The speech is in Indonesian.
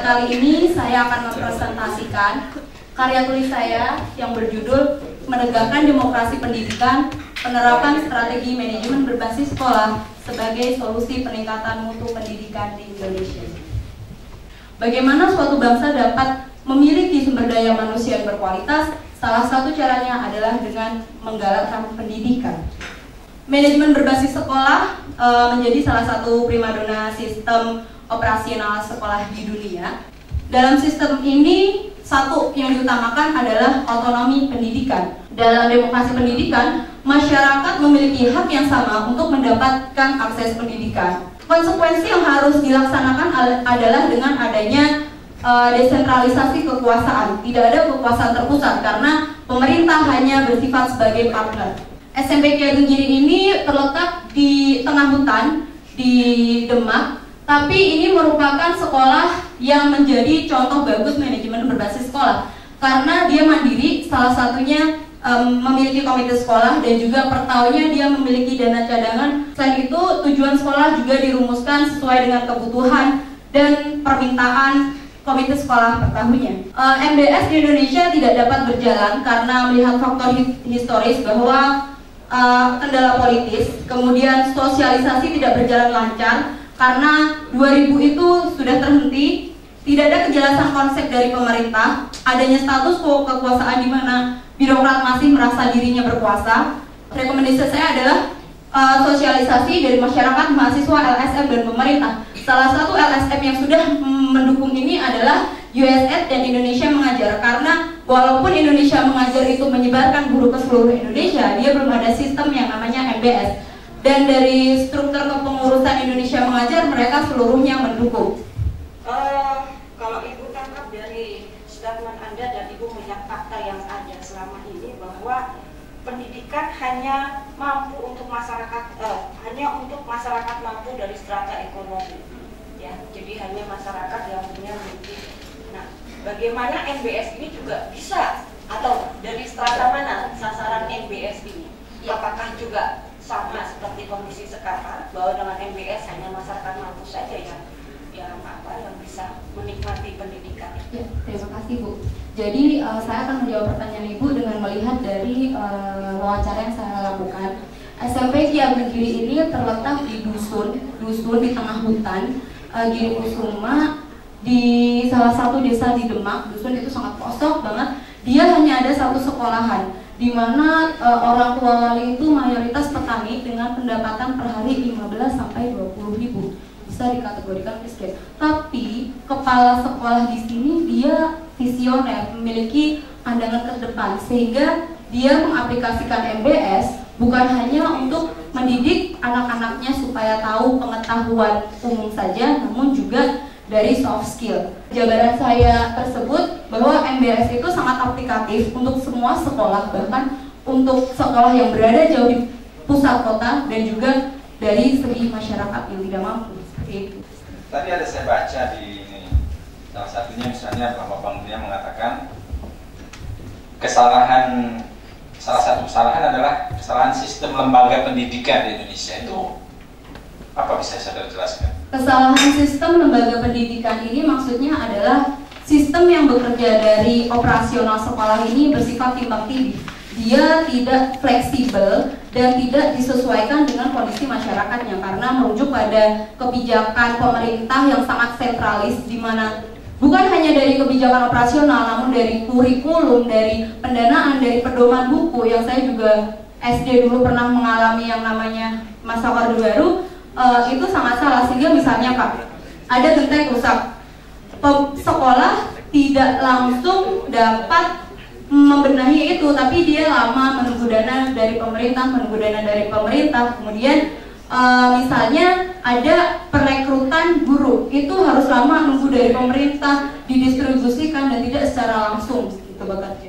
kali ini saya akan mempresentasikan karya tulis saya yang berjudul Menegakkan Demokrasi Pendidikan, Penerapan Strategi Manajemen Berbasis Sekolah sebagai Solusi Peningkatan Mutu Pendidikan di Indonesia. Bagaimana suatu bangsa dapat memiliki sumber daya manusia yang berkualitas? Salah satu caranya adalah dengan menggalakkan pendidikan. Manajemen berbasis sekolah menjadi salah satu primadona sistem operasional sekolah di dunia. Dalam sistem ini, satu yang diutamakan adalah otonomi pendidikan. Dalam demokrasi pendidikan, masyarakat memiliki hak yang sama untuk mendapatkan akses pendidikan. Konsekuensi yang harus dilaksanakan adalah dengan adanya desentralisasi kekuasaan. Tidak ada kekuasaan terpusat karena pemerintah hanya bersifat sebagai partner. SMP Kiai Giri ini terletak di tengah hutan di Demak, tapi ini merupakan sekolah yang menjadi contoh bagus manajemen berbasis sekolah karena dia mandiri, salah satunya memiliki komite sekolah dan juga per tahunnya dia memiliki dana cadangan. Selain itu, tujuan sekolah juga dirumuskan sesuai dengan kebutuhan dan permintaan komite sekolah per tahunnya. MBS di Indonesia tidak dapat berjalan karena melihat faktor historis bahwa kendala politis, kemudian sosialisasi tidak berjalan lancar karena 2000 itu sudah terhenti, tidak ada kejelasan konsep dari pemerintah, adanya status quo kekuasaan di mana birokrat masih merasa dirinya berkuasa. Rekomendasi saya adalah sosialisasi dari masyarakat, mahasiswa, LSM, dan pemerintah. Salah satu LSM yang sudah mendukung ini adalah USAID dan Indonesia Mengajar, karena walaupun Indonesia Mengajar itu menyebarkan guru ke seluruh Indonesia, dia belum ada sistem yang namanya MBS. Dan dari struktur kepengurusan Indonesia Mengajar, mereka seluruhnya mendukung. Kalau Ibu tangkap dari statement Anda dan Ibu melihat fakta yang ada selama ini bahwa pendidikan hanya mampu untuk masyarakat, hanya untuk masyarakat mampu dari strata ekonomi, ya. Jadi hanya masyarakat yang punya mimpi. Nah, bagaimana MBS ini juga bisa, atau dari strata mana sasaran MBS ini? Apakah juga sama seperti kondisi sekarang bahwa dengan MBS hanya masyarakat mampu saja yang bisa menikmati pendidikan? Ya, terima kasih Bu. Jadi saya akan menjawab pertanyaan Ibu dengan melihat dari wawancara yang saya lakukan. SMP Ki Ageng Giri ini terletak di dusun di tengah hutan, Giri Kusuma, di salah satu desa di Demak. Dusun itu sangat pelosok banget. Dia hanya ada satu sekolahan, di mana orang tua wali itu mayoritas petani dengan pendapatan per hari 15 sampai 20 ribu. Bisa dikategorikan miskin. Tapi kepala sekolah di sini dia visioner, memiliki pandangan ke depan, sehingga dia mengaplikasikan MBS bukan hanya untuk mendidik anak-anaknya supaya tahu pengetahuan umum saja, namun juga dari soft skill. Jabaran saya tersebut bahwa MBS itu sangat aplikatif untuk semua sekolah, bahkan untuk sekolah yang berada jauh di pusat kota dan juga dari segi masyarakat yang tidak mampu. Tadi ada saya baca di ini, salah satunya misalnya bahwa Bank Dunia mengatakan salah satu kesalahan adalah kesalahan sistem lembaga pendidikan di Indonesia. Itu apa, bisa saudara jelaskan? Kesalahan sistem lembaga pendidikan ini maksudnya adalah sistem yang bekerja dari operasional sekolah ini bersifat timbang tindih. Dia tidak fleksibel dan tidak disesuaikan dengan kondisi masyarakatnya karena merujuk pada kebijakan pemerintah yang sangat sentralis, di mana bukan hanya dari kebijakan operasional namun dari kurikulum, dari pendanaan, dari pedoman buku yang saya juga SD dulu pernah mengalami yang namanya masa Orde Baru. Itu sangat salah, sehingga misalnya Pak, ada genteng rusak, sekolah tidak langsung dapat membenahi itu, tapi dia lama menunggu dana dari pemerintah, kemudian misalnya ada perekrutan guru, itu harus lama nunggu dari pemerintah, didistribusikan dan tidak secara langsung gitu bekerja.